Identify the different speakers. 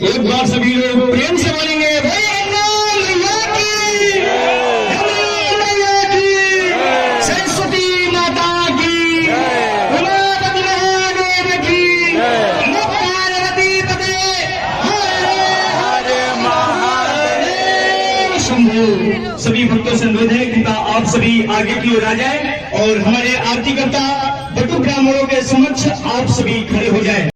Speaker 1: एक बार सभी लोग प्रेम से बोलेंगे सरस्वती माता की, गणपति महादेव की, पार्वती पते हरे महादेव शंभू। सभी भक्तों से अनुरोध है कृपया आप सभी आगे की ओर आ जाए और हमारे आरती करता बटू ब्राह्मणों के समक्ष आप सभी खड़े हो जाए।